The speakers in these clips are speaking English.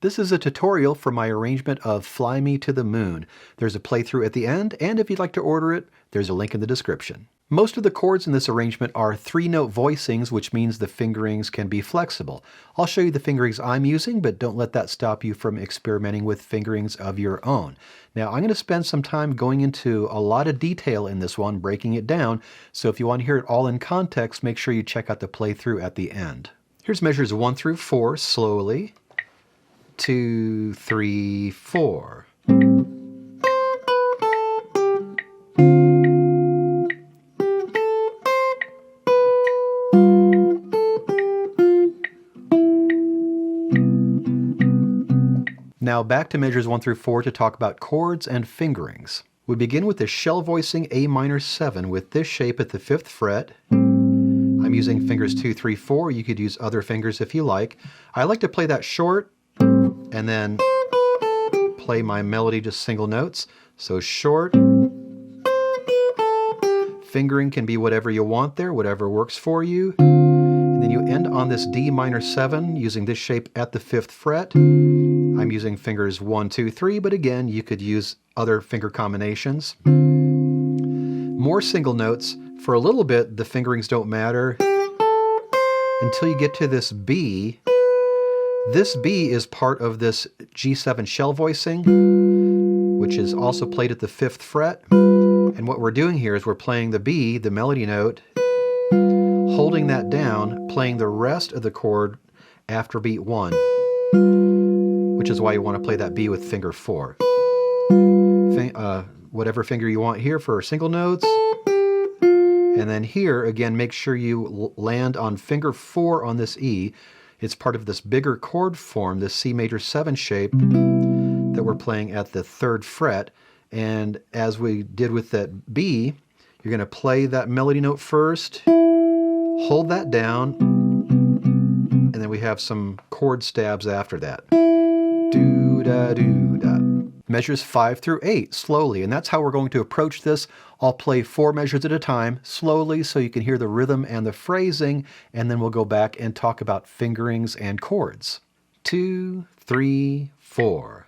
This is a tutorial for my arrangement of Fly Me to the Moon. There's a playthrough at the end, and if you'd like to order it, there's a link in the description. Most of the chords in this arrangement are 3-note voicings, which means the fingerings can be flexible. I'll show you the fingerings I'm using, but don't let that stop you from experimenting with fingerings of your own. Now, I'm going to spend some time going into a lot of detail in this one, breaking it down, so if you want to hear it all in context, make sure you check out the playthrough at the end. Here's measures 1 through 4 slowly. 2, 3, 4. Now back to measures 1 through 4 to talk about chords and fingerings. We begin with the shell voicing A minor 7 with this shape at the 5th fret. I'm using fingers 2, 3, 4. You could use other fingers if you like. I like to play that short and then play my melody just single notes. So short. Fingering can be whatever you want there, whatever works for you. And then you end on this D minor 7 using this shape at the 5th fret. I'm using fingers 1, 2, 3, but again, you could use other finger combinations. More single notes. For a little bit, the fingerings don't matter until you get to this B. This B is part of this G7 shell voicing, which is also played at the 5th fret. And what we're doing here is we're playing the B, the melody note, holding that down, playing the rest of the chord after beat 1, which is why you want to play that B with finger 4. Whatever finger you want here for single notes. And then here, again, make sure you land on finger 4 on this E. It's part of this bigger chord form, this C major 7 shape that we're playing at the 3rd fret. And as we did with that B, you're going to play that melody note first, hold that down, and then we have some chord stabs after that. Do-da-do-da. Measures 5 through 8, slowly, and that's how we're going to approach this. I'll play 4 measures at a time, slowly, so you can hear the rhythm and the phrasing, and then we'll go back and talk about fingerings and chords. 2, 3, 4.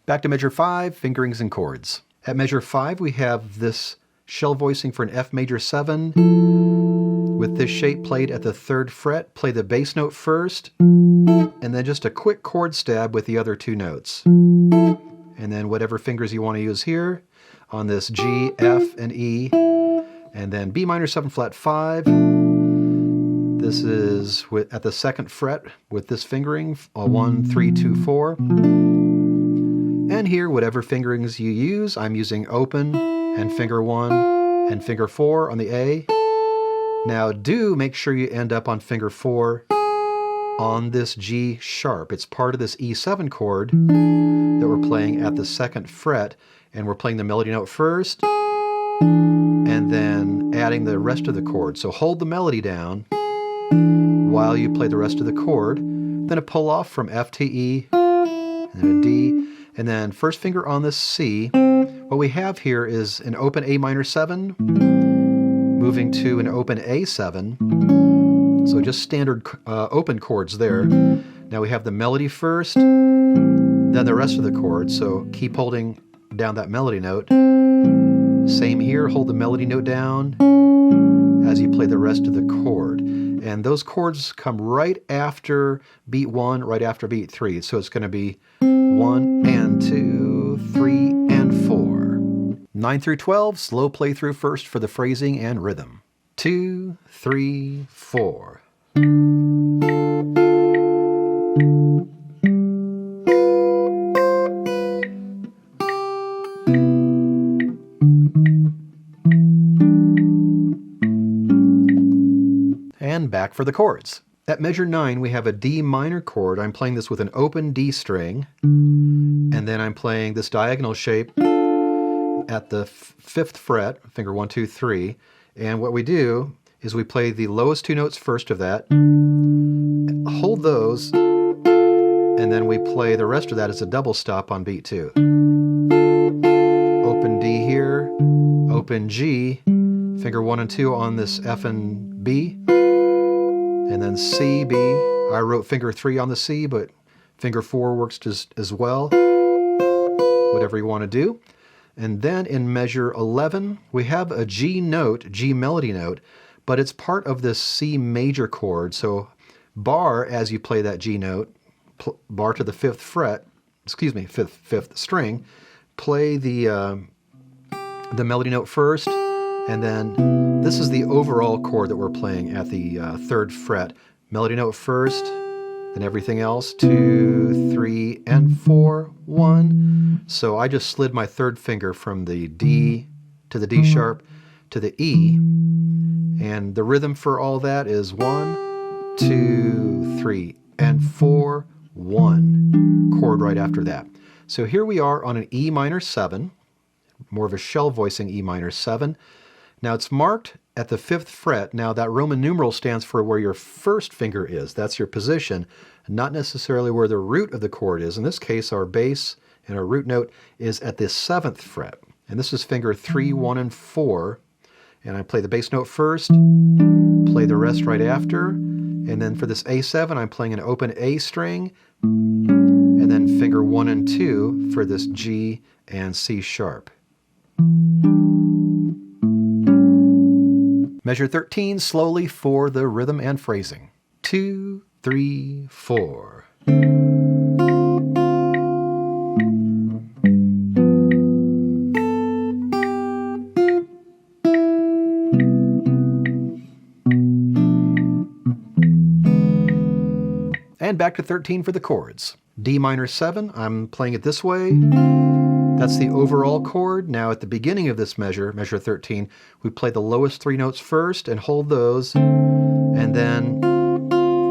Back to measure 5, fingerings and chords. At measure 5, we have this shell voicing for an F major 7 with this shape played at the 3rd fret. Play the bass note first, and then just a quick chord stab with the other 2 notes. And then whatever fingers you want to use here on this G, F, and E. And then B minor 7 flat 5. This is at the 2nd fret with this fingering, 1, 3, 2, 4. And here, whatever fingerings you use, I'm using open and finger 1 and finger 4 on the A. Now do make sure you end up on finger 4 on this G sharp. It's part of this E7 chord that we're playing at the 2nd fret, and we're playing the melody note first and then adding the rest of the chord. So hold the melody down while you play the rest of the chord, then a pull off from F to E, and then a D. And then first finger on this C. What we have here is an open A minor 7, moving to an open A7. So just standard open chords there. Now we have the melody first, then the rest of the chords. So keep holding down that melody note. Same here, hold the melody note down as you play the rest of the chord. And those chords come right after beat 1, right after beat 3. So it's going to be 1 and 2, 3 and 4. 9 through 12, slow play through first for the phrasing and rhythm. 2, 3, 4. And back for the chords. At measure 9, we have a D minor chord. I'm playing this with an open D string, and then I'm playing this diagonal shape at the 5th fret, finger 1, 2, 3. And what we do is we play the lowest 2 notes first of that, hold those, and and then we play the rest of that as a double stop on beat 2. Open D here, open G, finger 1 and 2 on this F and B, and then C, B. I wrote finger 3 on the C, but finger 4 works as well, whatever you want to do. And then in measure 11, we have a G note, G melody note, but it's part of this C major chord. So bar, as you play that G note, bar to the 5th fret, excuse me, fifth string, play the melody note first, and then this is the overall chord that we're playing at the 3rd fret. Melody note first, then everything else, 2, 3, and 4, 1. So I just slid my 3rd finger from the D to the D sharp to the E, and the rhythm for all that is 1, 2, 3, and 4, 1. Chord right after that. So here we are on an E minor 7, more of a shell voicing E minor 7. Now it's marked at the 5th fret. Now that Roman numeral stands for where your 1st finger is. That's your position, not necessarily where the root of the chord is. In this case, our bass and our root note is at the 7th fret. And this is finger 3, 1, and 4. And I play the bass note first, play the rest right after. And then for this A7, I'm playing an open A string, and then finger 1 and 2 for this G and C sharp. Measure 13 slowly for the rhythm and phrasing. 2, 3, 4. And back to 13 for the chords. D minor 7, I'm playing it this way. That's the overall chord. Now at the beginning of this measure, measure 13, we play the lowest 3 notes first and hold those, and then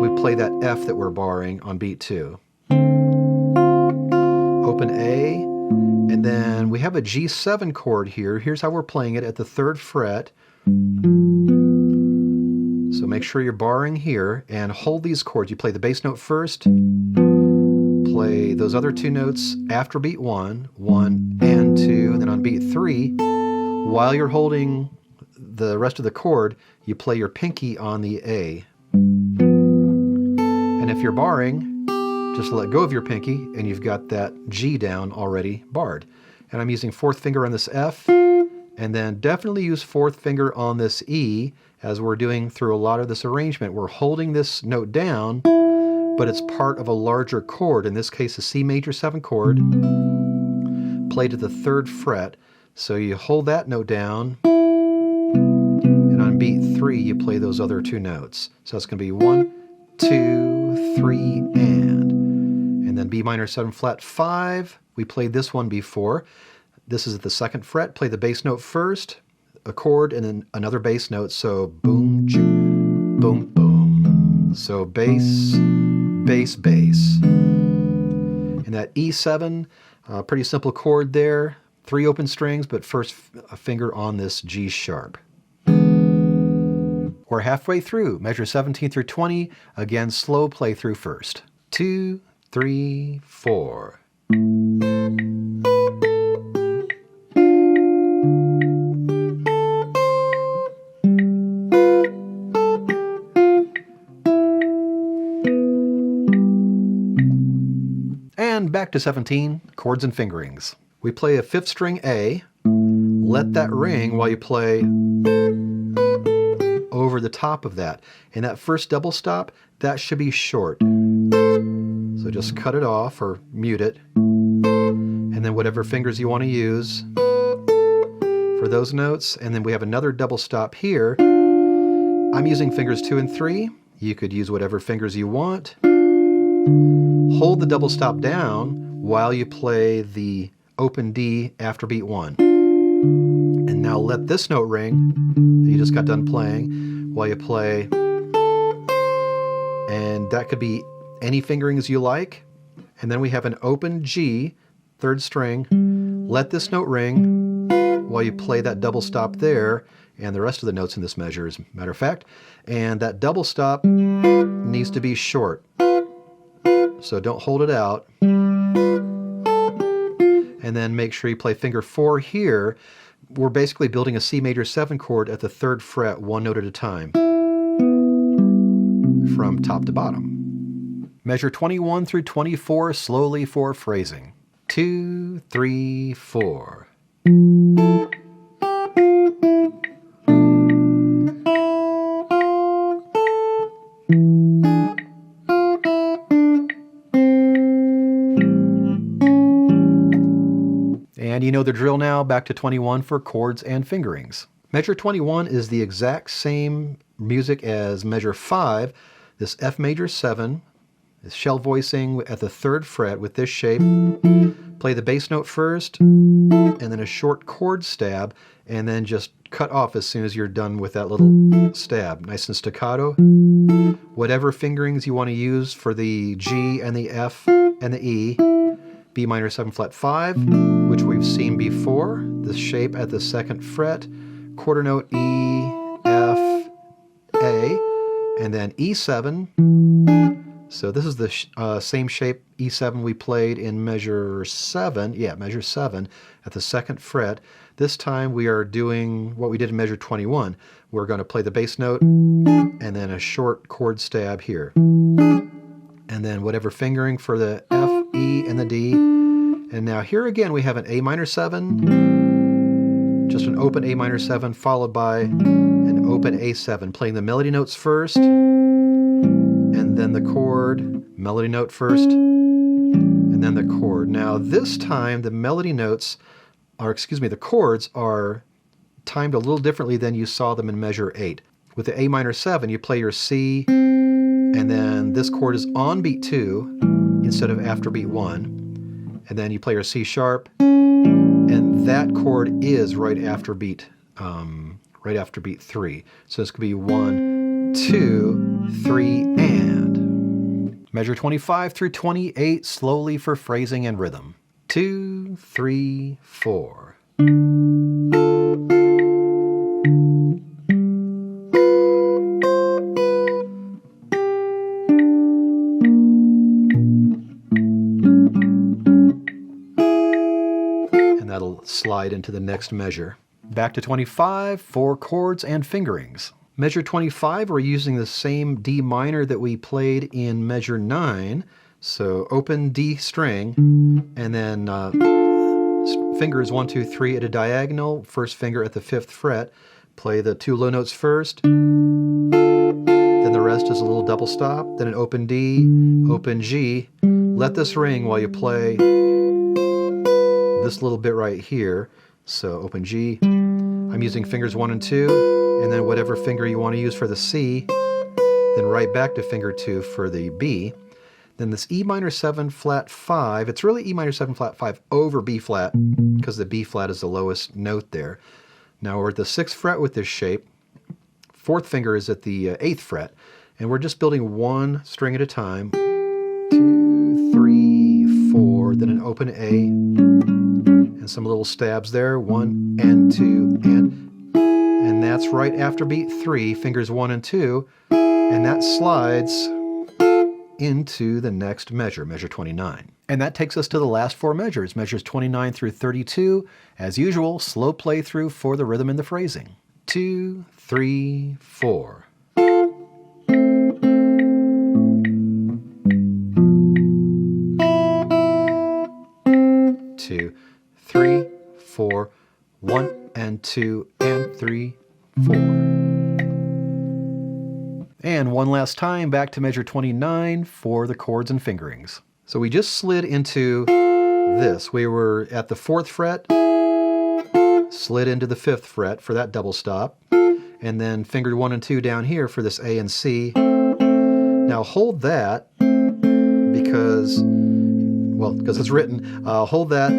we play that F that we're barring on beat 2. Open A, and then we have a G7 chord here. Here's how we're playing it at the 3rd fret. So make sure you're barring here and hold these chords. You play the bass note first, play those other 2 notes after beat 1, 1 and 2, and then on beat 3, while you're holding the rest of the chord, you play your pinky on the A. And if you're barring, just let go of your pinky and you've got that G down already barred. And I'm using 4th finger on this F, and then definitely use 4th finger on this E, as we're doing through a lot of this arrangement. We're holding this note down, but it's part of a larger chord, in this case a C major 7 chord, played at the 3rd fret. So you hold that note down, and on beat 3 you play those other 2 notes. So it's going to be 1, 2, 3, and then B minor 7 flat 5. We played this one before. This is at the 2nd fret. Play the bass note first, a chord, and then another bass note. So boom, boom, boom. So bass, bass, bass. And that E7, pretty simple chord there. 3 open strings, but first a finger on this G sharp. We're halfway through, measure 17 through 20. Again, slow play through first. 2, 3, 4. And back to 17, chords and fingerings. We play a 5th string A, let that ring while you play over the top of that. And that first double stop, that should be short. So just cut it off or mute it. And then whatever fingers you want to use for those notes. And then we have another double stop here. I'm using fingers 2 and 3. You could use whatever fingers you want. Hold the double stop down while you play the open D after beat 1. And now let this note ring that you just got done playing while you play. And that could be any fingerings you like. And then we have an open G, 3rd string. Let this note ring while you play that double stop there, and the rest of the notes in this measure, as a matter of fact. And that double stop needs to be short. so don't hold it out. And then make sure you play finger 4 here. We're basically building a C major 7 chord at the 3rd fret, one note at a time, from top to bottom. Measure 21 through 24 slowly for phrasing. 2, 3, 4. And you know the drill now, back to 21 for chords and fingerings. Measure 21 is the exact same music as measure 5, this F major 7, this shell voicing at the 3rd fret with this shape. Play the bass note first, and then a short chord stab, and then just cut off as soon as you're done with that little stab. Nice and staccato. Whatever fingerings you want to use for the G and the F and the E. B minor 7 flat 5, which we've seen before. This shape at the 2nd fret, quarter note E, F, A, and then E7. So this is the same shape E7 we played in measure 7. Yeah, measure 7 at the 2nd fret. This time we are doing what we did in measure 21. We're going to play the bass note and then a short chord stab here. And then whatever fingering for the F, E, and the D. And now here again we have an A minor 7, just an open A minor 7 followed by an open A7, playing the melody notes first, and then the chord, melody note first, and then the chord. Now this time the melody notes the chords are timed a little differently than you saw them in measure 8. With the A minor 7, you play your C, and then this chord is on beat 2 instead of after beat 1. And then you play your C sharp, and that chord is right after beat 3. So this could be 1, 2, 3, and. Measure 25 through 28 slowly for phrasing and rhythm. 2, 3, 4. That'll slide into the next measure. Back to 25 for chords and fingerings. Measure 25, we're using the same D minor that we played in measure 9. So open D string, and then fingers 1, 2, 3 at a diagonal, first finger at the 5th fret. Play the 2 low notes first, then the rest is a little double stop, then an open D, open G. Let this ring while you play this little bit right here. So open G, I'm using fingers 1 and 2, and then whatever finger you want to use for the C, then right back to finger 2 for the B. Then this E minor 7 flat 5, it's really E minor 7 flat 5 over B flat, because the B flat is the lowest note there. Now we're at the 6th fret with this shape, 4th finger is at the 8th fret, and we're just building one string at a time. 2, 3, 4, then an open A, and some little stabs there, 1 and 2, and that's right after beat 3, fingers 1 and 2, and that slides into the next measure, measure 29. And that takes us to the last 4 measures, measures 29 through 32. As usual, slow play through for the rhythm and the phrasing. 2, 3, 4. 2, 3, 4, 1 and 2 and 3, 4. And one last time back to measure 29 for the chords and fingerings. So we just slid into this. We were at the 4th fret, slid into the 5th fret for that double stop, and then fingered 1 and 2 down here for this A and C. Now hold that because it's written, hold that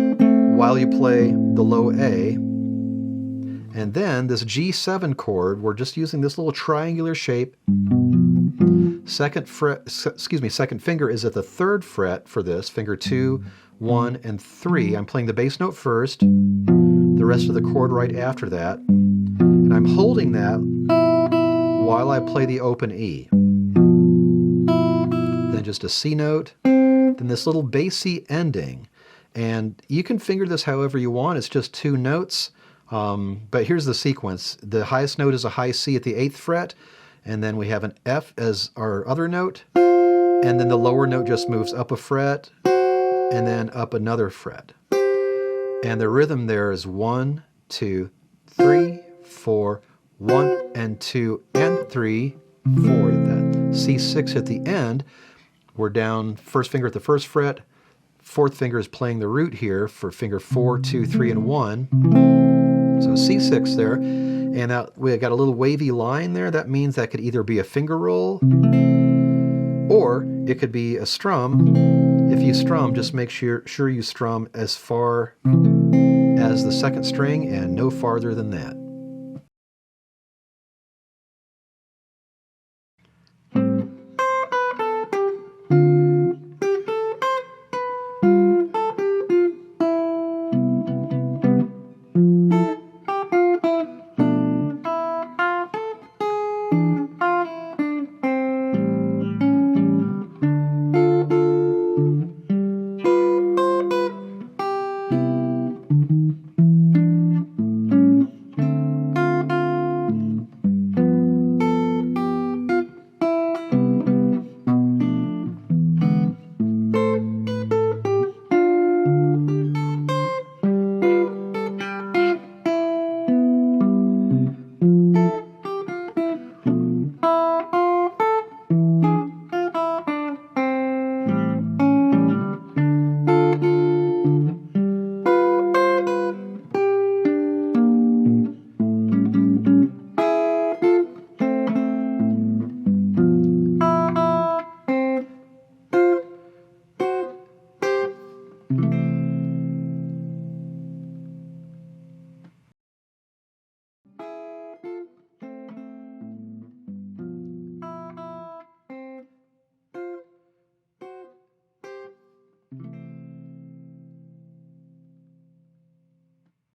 while you play the low A. And then this G7 chord, we're just using this little triangular shape. Second finger is at the 3rd fret for this, finger 2, 1, and 3. I'm playing the bass note first, the rest of the chord right after that. And I'm holding that while I play the open E. Then just a C note, then this little bassy ending. And you can finger this however you want. It's just 2 notes. But here's the sequence. The highest note is a high C at the 8th fret, and then we have an F as our other note, and then the lower note just moves up a fret, and then up another fret. And the rhythm there is 1, 2, 3, 4, 1 and 2 and 3, 4. That C6 at the end, we're down first finger at the 1st fret, 4th finger is playing the root here for finger 4, 2, 3, and 1. So C6 there, and we got a little wavy line there. That means that could either be a finger roll or it could be a strum. If you strum, just make sure you strum as far as the 2nd string and no farther than that.